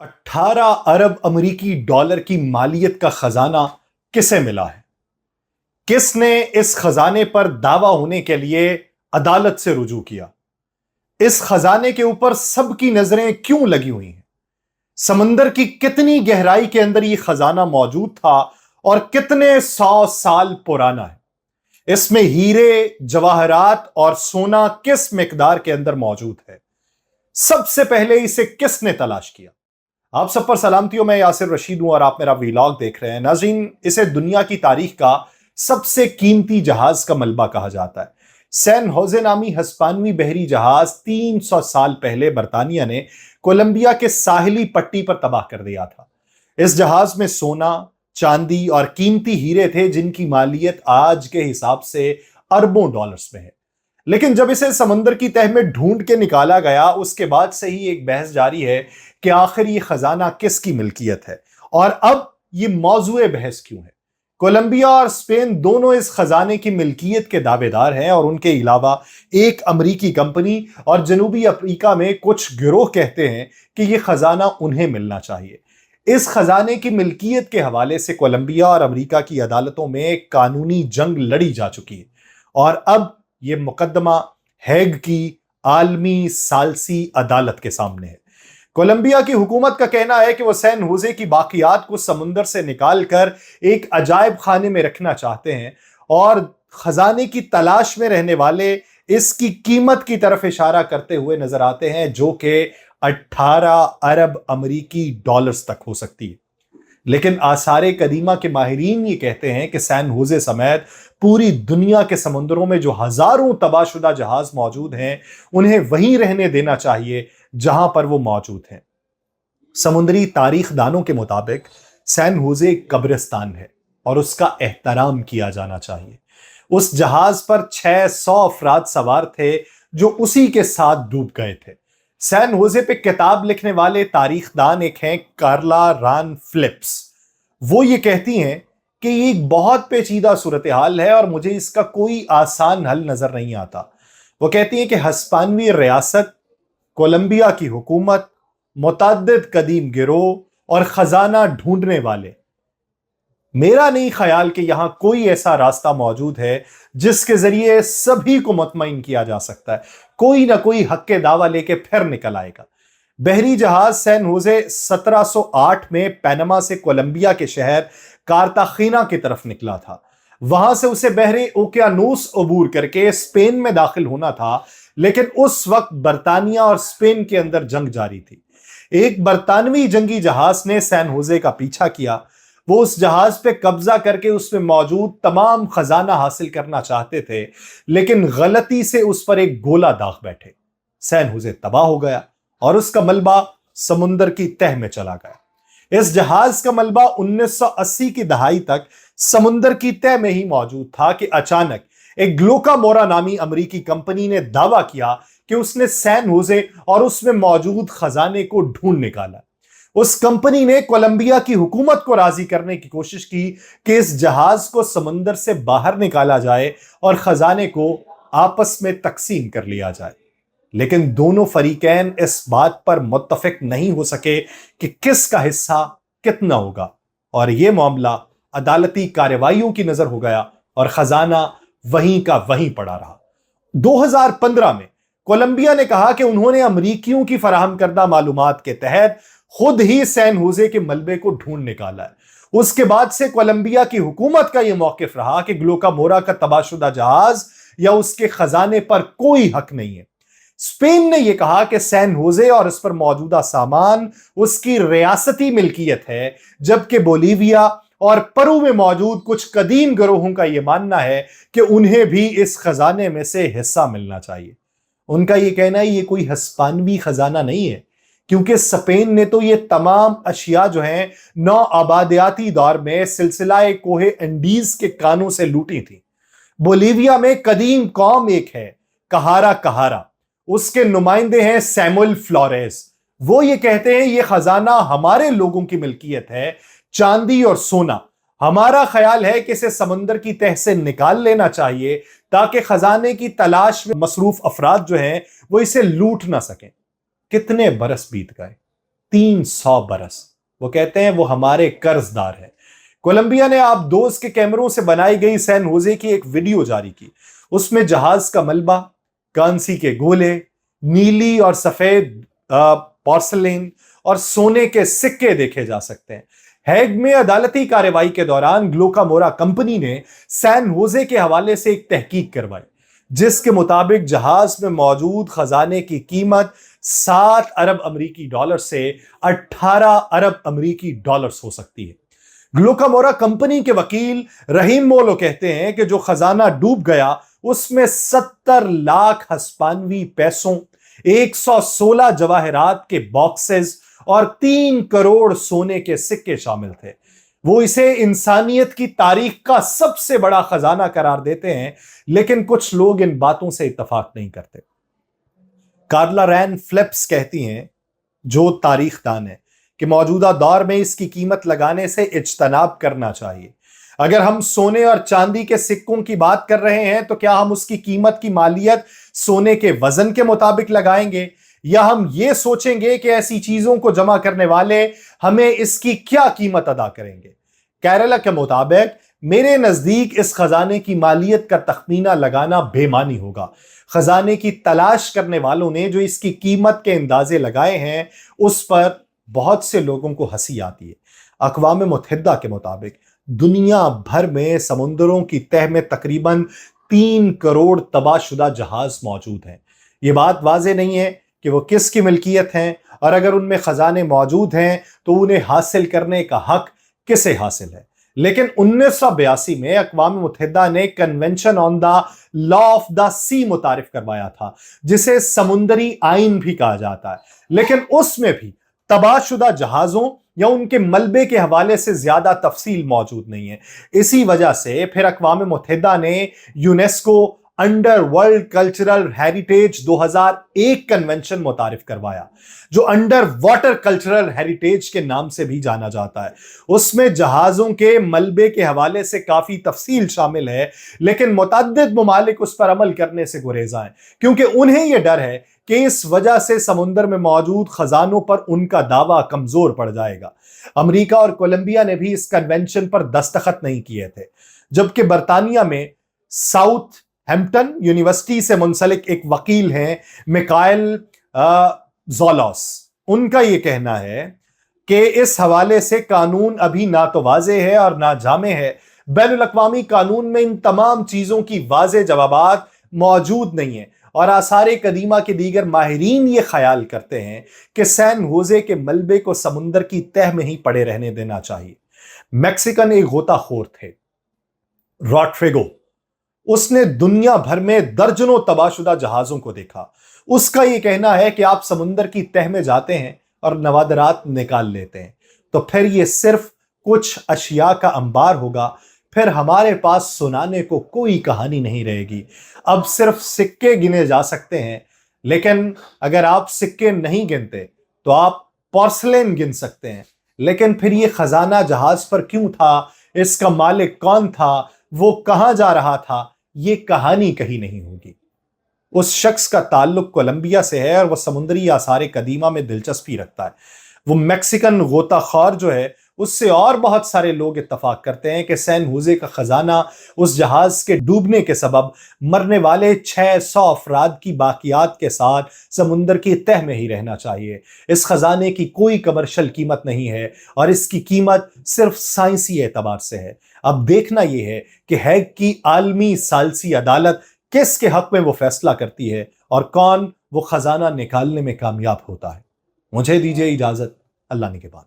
18 अरब अमेरिकी डॉलर की मालियत का खजाना किसे मिला है? किसने इस खजाने पर दावा होने के लिए अदालत से रुजू किया? इस खजाने के ऊपर सबकी नजरें क्यों लगी हुई हैं? समंदर की कितनी गहराई के अंदर यह खजाना मौजूद था और कितने 100 साल पुराना है? इसमें हीरे, जवाहरात और सोना किस मिकदार के अंदर मौजूद है? सबसे पहले इसे किसने तलाश किया? आप सब पर सलामती हो, मैं यासिर रशीद हूं और आप मेरा वीलॉग देख रहे हैं। नाज़रीन, इसे दुनिया की तारीख का सबसे कीमती जहाज का मलबा कहा जाता है। सैन होजे नामी हस्पानवी बहरी जहाज 300 साल पहले बरतानिया ने कोलंबिया के साहिली पट्टी पर तबाह कर दिया था। इस जहाज में सोना, चांदी और कीमती हीरे थे जिनकी मालियत आज के हिसाब से अरबों डॉलर्स में है। लेकिन जब इसे समंदर की तह में ढूंढ के निकाला गया, उसके बाद से ही एक बहस जारी है कि आखिर ये खजाना किसकी मिल्कियत है और अब ये मौजूए बहस क्यों है। कोलंबिया और स्पेन दोनों इस खजाने की मिल्कियत के दावेदार हैं और उनके अलावा एक अमेरिकी कंपनी और जनूबी अफ्रीका में कुछ गिरोह कहते हैं कि यह खजाना उन्हें मिलना चाहिए। इस खजाने की मिल्कियत के हवाले से कोलंबिया और अमेरिका की अदालतों में कानूनी जंग लड़ी जा चुकी है और अब यह मुकदमा हैग की आलमी सालसी अदालत के सामने है। कोलंबिया की हुकूमत का कहना है कि वो सैन होजे की बाकियात को समुंदर से निकालकर एक अजायब खाने में रखना चाहते हैं और खजाने की तलाश में रहने वाले इसकी कीमत की तरफ इशारा करते हुए नजर आते हैं, जो कि 18 अरब अमेरिकी डॉलर्स तक हो सकती है। लेकिन आसारे कदीमा के माहिरीन ये कहते हैं कि सैन होजे समेत पूरी दुनिया के समुद्रों में जो हजारों तबाहशुदा जहाज मौजूद हैं, उन्हें वहीं रहने देना चाहिए जहां पर वो मौजूद हैं। समुद्री तारीख दानों के मुताबिक सैन होजे एक कब्रिस्तान है और उसका एहतराम किया जाना चाहिए। उस जहाज पर 600 अफराद सवार थे जो उसी के साथ डूब गए थे। सैन होजे पे किताब लिखने वाले तारीखदान एक हैं कार्ला रान फिलिप्स। वो ये कहती हैं कि ये एक बहुत पेचीदा सूरत हाल है और मुझे इसका कोई आसान हल नजर नहीं आता। वो कहती हैं कि हस्पानवी रियासत, कोलंबिया की हुकूमत, मुतअद्दिद कदीम गिरोह और खजाना ढूंढने वाले, मेरा नहीं ख्याल कि यहां कोई ऐसा रास्ता मौजूद है जिसके जरिए सभी को मुतमईन किया जा सकता है। कोई ना कोई हक के दावा लेके फिर निकल आएगा। बहरी जहाज सैन होजे 1708 में पनामा से कोलंबिया के शहर कार्तागीना की तरफ निकला था। वहां से उसे बहरे ओकियानूस अबूर करके स्पेन में दाखिल होना था, लेकिन उस वक्त बरतानिया और स्पेन के अंदर जंग जारी थी। एक बरतानवी जंगी जहाज ने सैन होजे का पीछा किया। वो उस जहाज पे कब्जा करके उसमें मौजूद तमाम खजाना हासिल करना चाहते थे, लेकिन गलती से उस पर एक गोला दाग बैठे। सैन होजे तबाह हो गया और उसका मलबा समुंदर की तह में चला गया। इस जहाज का मलबा 1980 की दहाई तक समुंदर की तह में ही मौजूद था कि अचानक एक ग्लोकामोरा नामी अमेरिकी कंपनी ने दावा किया कि उसने सैन होजे और उसमें मौजूद खजाने को ढूंढ निकाला। उस कंपनी ने कोलंबिया की हुकूमत को राजी करने की कोशिश की कि इस जहाज को समुंदर से बाहर निकाला जाए और खजाने को आपस में तकसीम कर लिया जाए। लेकिन दोनों फरीकैन इस बात पर मुत्तफिक नहीं हो सके कि किसका हिस्सा कितना होगा और यह मामला अदालती कार्रवाइयों की नजर हो गया और खजाना वहीं का वहीं पड़ा रहा। 2015 में कोलंबिया ने कहा कि उन्होंने अमरीकियों की फराहम करदा मालूमात के तहत खुद ही सैन होजे के मलबे को ढूंढ निकाला है। उसके बाद से कोलंबिया की हुकूमत का यह मौकिफ रहा कि ग्लोकामोरा का तबाहशुदा जहाज या उसके खजाने पर कोई हक नहीं है। स्पेन ने यह कहा कि सैन होजे और इस पर मौजूदा सामान उसकी रियासती मिल्कियत है, जबकि बोलीविया और पेरू में मौजूद कुछ कदीम गिरोहों का यह मानना है कि उन्हें भी इस खजाने में से हिस्सा मिलना चाहिए। उनका यह कहना है ये कोई हस्पानवी खजाना नहीं है, क्योंकि स्पेन ने तो ये तमाम अशिया जो हैं नौ आबादियाती दौर में सिलसिला कोहे एंडीज के कानों से लूटी थी। बोलीविया में कदीम कौम एक है, कहारा कहारा, उसके नुमाइंदे हैं सैमुअल फ्लोरेस। वो ये कहते हैं ये खजाना हमारे लोगों की मिल्कियत है, चांदी और सोना। हमारा ख्याल है कि इसे समंदर की तह से निकाल लेना चाहिए ताकि खजाने की तलाश में मसरूफ अफराद जो हैं वो इसे लूट ना सकें। कितने बरस बीत गए, 300 बरस। वो कहते हैं वो हमारे कर्जदार हैं। कोलंबिया ने आबदोज के कैमरों से बनाई गई सैन होजे की एक वीडियो जारी की। उसमें जहाज का मलबा, कांसी के गोले, नीली और सफेद पोर्सलेन और सोने के सिक्के देखे जा सकते हैं। हैग में अदालती कार्रवाई के दौरान ग्लुकामोरा कंपनी ने सैन होजे के हवाले से एक तहकीक करवाई, जिसके मुताबिक जहाज में मौजूद खजाने की कीमत 7 अरब अमेरिकी डॉलर से 18 अरब अमेरिकी डॉलर्स हो सकती है। ग्लुकामोरा कंपनी के वकील रहीम मोलो कहते हैं कि जो खजाना डूब गया उसमें 70 लाख हस्पानवी पैसों, 116 जवाहरात के बॉक्सेस और 3 करोड़ सोने के सिक्के शामिल थे। वो इसे इंसानियत की तारीख का सबसे बड़ा खजाना करार देते हैं, लेकिन कुछ लोग इन बातों से इत्तफाक नहीं करते। कार्ला रैन फ्लिप्स कहती हैं, जो तारीखदान है, कि मौजूदा दौर में इसकी कीमत लगाने से इज्तनाब करना चाहिए। अगर हम सोने और चांदी के सिक्कों की बात कर रहे हैं तो क्या हम उसकी कीमत की मालियत सोने के वजन के मुताबिक लगाएंगे, या हम ये सोचेंगे कि ऐसी चीजों को जमा करने वाले हमें इसकी क्या कीमत अदा करेंगे। केरला के मुताबिक मेरे नजदीक इस खजाने की मालियत का तखमीना लगाना बेमानी होगा। खजाने की तलाश करने वालों ने जो इसकी कीमत के अंदाजे लगाए हैं उस पर बहुत से लोगों को हंसी आती है। अक़वाम मुत्तहिदा के मुताबिक दुनिया भर में समुद्रों की तह में तकरीबन 3 करोड़ तबाहशुदा जहाज मौजूद हैं। ये बात वाज़े नहीं है कि वो किसकी मिल्कियत हैं, और अगर उनमें खजाने मौजूद हैं तो उन्हें हासिल करने का हक किसे हासिल है। लेकिन 1982 में अक़वाम मुत्तहिदा ने convention on the law of the sea मुतारिफ करवाया था, जिसे समुद्री आइन भी कहा जाता है। लेकिन उसमें भी तबाहशुदा जहाजों या उनके मलबे के हवाले से ज्यादा तफसील मौजूद नहीं है। इसी वजह से फिर अक़वाम मुत्तहिदा ने UNESCO under world cultural heritage 2001 convention मुतारिफ करवाया, जो अंडर वाटर कल्चरल हेरिटेज के नाम से भी जाना जाता है। उसमें जहाजों के मलबे के हवाले से काफी तफसील शामिल है, लेकिन मुतअद्दिद ममालिक उस पर अमल करने से गुरेज़ा हैं, क्योंकि उन्हें यह डर है कि इस वजह से समुद्र में मौजूद खजानों पर उनका दावा कमजोर पड़ जाएगा। अमेरिका और कोलंबिया ने भी इस कन्वेंशन पर दस्तखत नहीं किए थे, जबकि बरतानिया में साउथ हैम्पटन यूनिवर्सिटी से मुंसलिक एक वकील हैं मिकाइल ज़ोलोस। उनका यह कहना है कि इस हवाले से कानून अभी ना तो वाज़े है और ना जामे है। बैनुल अक़वामी कानून में इन तमाम चीजों की वाज़े जवाबात मौजूद नहीं है, और आसारे कदीमा के दीगर माहिरीन ये ख्याल करते हैं कि सैन होजे के मलबे को समुंदर की तह में ही पड़े रहने देना चाहिए। मैक्सिकन एक गोताखोर थे, रॉड्रिगो। उसने दुनिया भर में दर्जनों तबाहशुदा जहाजों को देखा। उसका यह कहना है कि आप समुंदर की तह में जाते हैं और नवादरात निकाल लेते हैं, तो फिर यह सिर्फ कुछ अशिया का अंबार होगा, फिर हमारे पास सुनाने को कोई कहानी नहीं रहेगी। अब सिर्फ सिक्के गिने जा सकते हैं, लेकिन अगर आप सिक्के नहीं गिनते तो आप पोर्सलेन गिन सकते हैं। लेकिन फिर ये खजाना जहाज पर क्यों था, इसका मालिक कौन था, वो कहां जा रहा था, ये कहानी कहीं नहीं होगी। उस शख्स का ताल्लुक कोलंबिया से है और वह समुद्री आसारे कदीमा में दिलचस्पी रखता है। वो मैक्सिकन गोताखोर जो है उससे और बहुत सारे लोग इत्तफाक करते हैं कि सैन होजे का खजाना उस जहाज के डूबने के सबब मरने वाले 600 अफराद की बाकियात के साथ समुंदर की तह में ही रहना चाहिए। इस खजाने की कोई कमर्शियल कीमत नहीं है और इसकी कीमत सिर्फ साइंसी एतबार से है। अब देखना यह है कि हैग की आलमी सालसी अदालत किसके हक में वो फैसला करती है और कौन वो खजाना निकालने में कामयाब होता है। मुझे दीजिए इजाजत, अल्लाह ने के बाद।